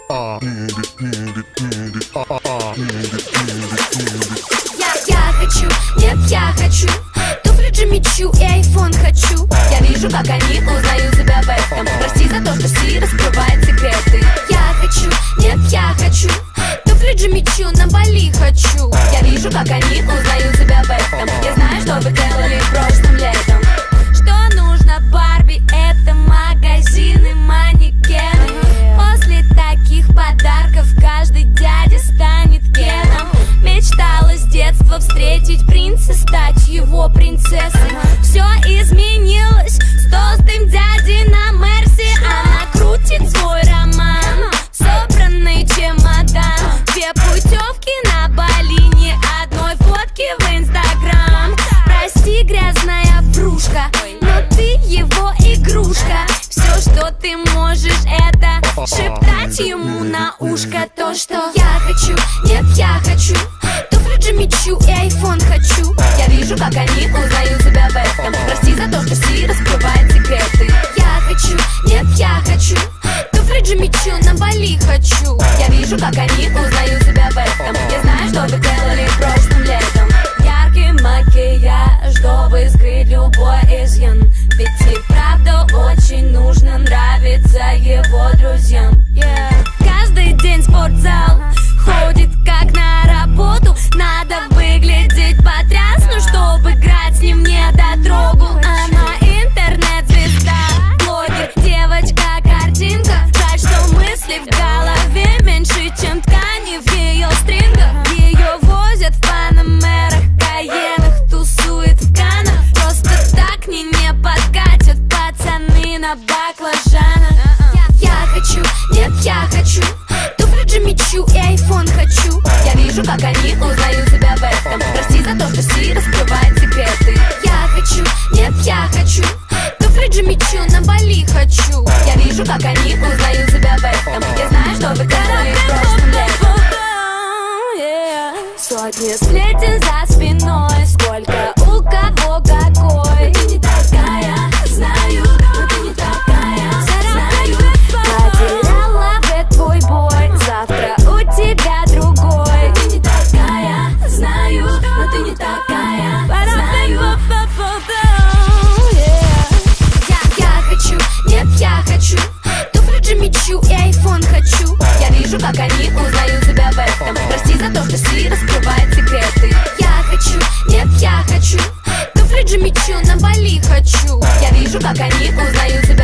Я хочу, нет, я хочу туфли Джимми Чу и айфон хочу. Я вижу, как они узнают себя в этом. Прости за то, что Си раскрывает секреты. Я хочу, нет, я хочу туфли Джимми Чу, на Бали хочу. Я вижу, как они узнают себя в этом. Я знаю, что вы делали прошлым летом. Что нужно Барби, это магазины, манекены. После таких подарков каждый дядя станет Кеном. Мечтала с детства встретить принца, стать его принцессой. Все изменилось с толстым дядей на Мерси. Она крутит свой роман, собранный чемодан. 2 путевки на Бали, ни одной фотки в Инстаграм. Прости, грязная врушка, но ты его игрушка. Все, что ты можешь, это шептать ему на ушко то, что я хочу, нет, я хочу туфли Джимми Чу и айфон хочу. Я вижу, как они узнают себя в этом. Прости за то, что Си раскрывает секреты. Я хочу, нет, я хочу туфли Джимми Чу, на Бали хочу. Я вижу, как они узнают себя в этом. Я знаю, что вы делали прошлым летом. Яркий макияж, чтобы скрыть любой изъян. Ведь и правда очень нужно нравиться его друзьям. Каждый день спортзал, ходит как на работу. Надо выглядеть потрясно, чтобы играть с ним не дотрогу. Она интернет-звезда, блогер, девочка-картинка. Жаль, что мысли в голове меньше, чем ткани в ее стрингах. Ее возят в панамерах, каенах, тусует в Канах. Просто так к ней не подкатят пацаны на баклажанах. Я хочу, нет, я хочу туфли Джимми Чу и айфон хочу. Я вижу, как они узнают себя в этом. Прости за то, что Си раскрывает секреты. Я хочу, нет, я хочу туфли Джимми Чу, на Бали хочу. Я вижу, как они узнают себя в этом. Я знаю, что вы делали прошлым летом. Сотни сплетен за спиной, сколько у кого какой. Ты не такая, знаю, но ты не такая, знаю. Потеряла в твой бой, завтра у тебя другой. Ты не такая, знаю, но ты не такая, знаю. Я хочу, нет, я хочу туфли Джимми Чу и айфон хочу. Я вижу, как они узнают себя в этом. Прости за то, что Си раскрывает секреты. Я хочу, нет, я хочу туфли Джимми Чу, на Бали хочу. Я вижу, как они узнают себя